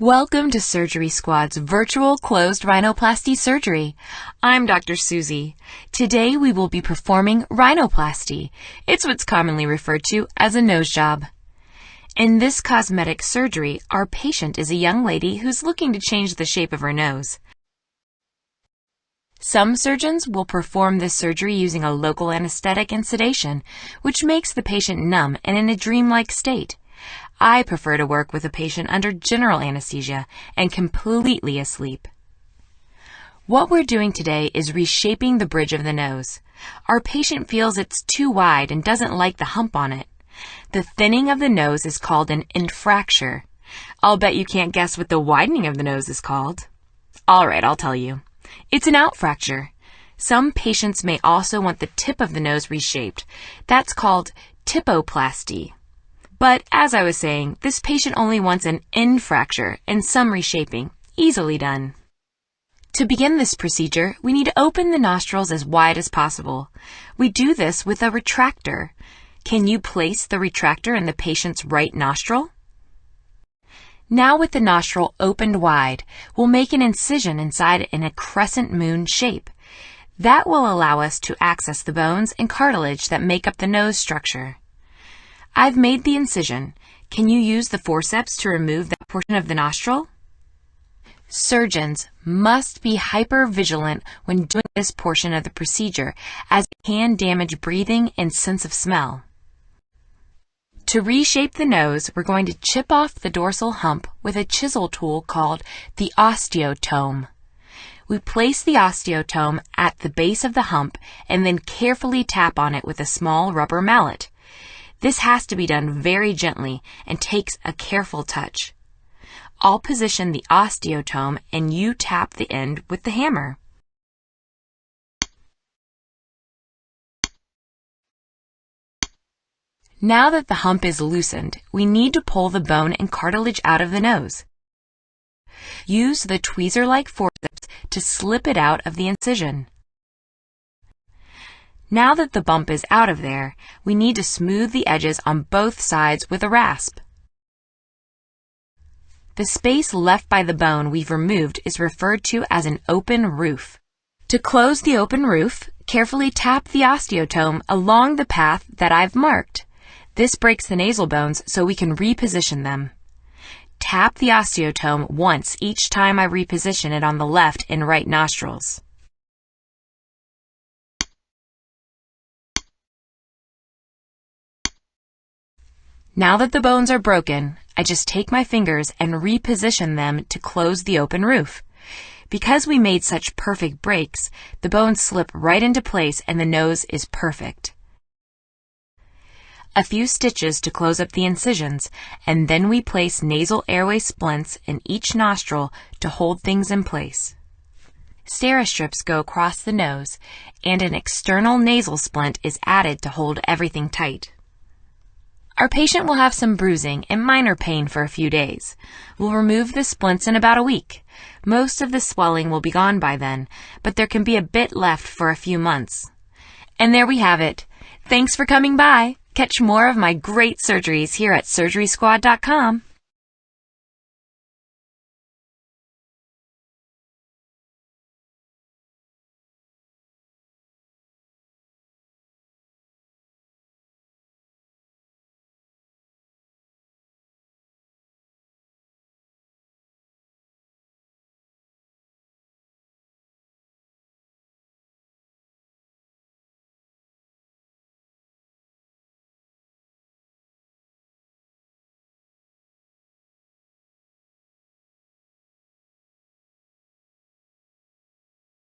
Welcome to Surgery Squad's virtual closed rhinoplasty surgery. I'm Dr. Susie. Today we will be performing rhinoplasty. It's what's commonly referred to as a nose job. In this cosmetic surgery, our patient is a young lady who's looking to change the shape of her nose. Some surgeons will perform this surgery using a local anesthetic and sedation, which makes the patient numb and in a dreamlike state. I prefer to work with a patient under general anesthesia and completely asleep. What we're doing today is reshaping the bridge of the nose. Our patient feels it's too wide and doesn't like the hump on it. The thinning of the nose is called an infracture. I'll bet you can't guess what the widening of the nose is called. All right, I'll tell you. It's an outfracture. Some patients may also want the tip of the nose reshaped. That's called tipoplasty. But as I was saying, this patient only wants an infracture and some reshaping. Easily done. To begin this procedure, we need to open the nostrils as wide as possible. We do this with a retractor. Can you place the retractor in the patient's right nostril? Now with the nostril opened wide, we'll make an incision inside in a crescent moon shape. That will allow us to access the bones and cartilage that make up the nose structure. I've made the incision. Can you use the forceps to remove that portion of the nostril? Surgeons must be hyper-vigilant when doing this portion of the procedure, as it can damage breathing and sense of smell. To reshape the nose, we're going to chip off the dorsal hump with a chisel tool called the osteotome. We place the osteotome at the base of the hump and then carefully tap on it with a small rubber mallet. This has to be done very gently and takes a careful touch. I'll position the osteotome and you tap the end with the hammer. Now that the hump is loosened, we need to pull the bone and cartilage out of the nose. Use the tweezer-like forceps to slip it out of the incision. Now that the bump is out of there, we need to smooth the edges on both sides with a rasp. The space left by the bone we've removed is referred to as an open roof. To close the open roof, carefully tap the osteotome along the path that I've marked. This breaks the nasal bones so we can reposition them. Tap the osteotome once each time I reposition it on the left and right nostrils. Now that the bones are broken, I just take my fingers and reposition them to close the open roof. Because we made such perfect breaks, the bones slip right into place and the nose is perfect. A few stitches to close up the incisions, and then we place nasal airway splints in each nostril to hold things in place. Steri-strips go across the nose, and an external nasal splint is added to hold everything tight. Our patient will have some bruising and minor pain for a few days. We'll remove the splints in about a week. Most of the swelling will be gone by then, but there can be a bit left for a few months. And there we have it. Thanks for coming by. Catch more of my great surgeries here at surgerysquad.com.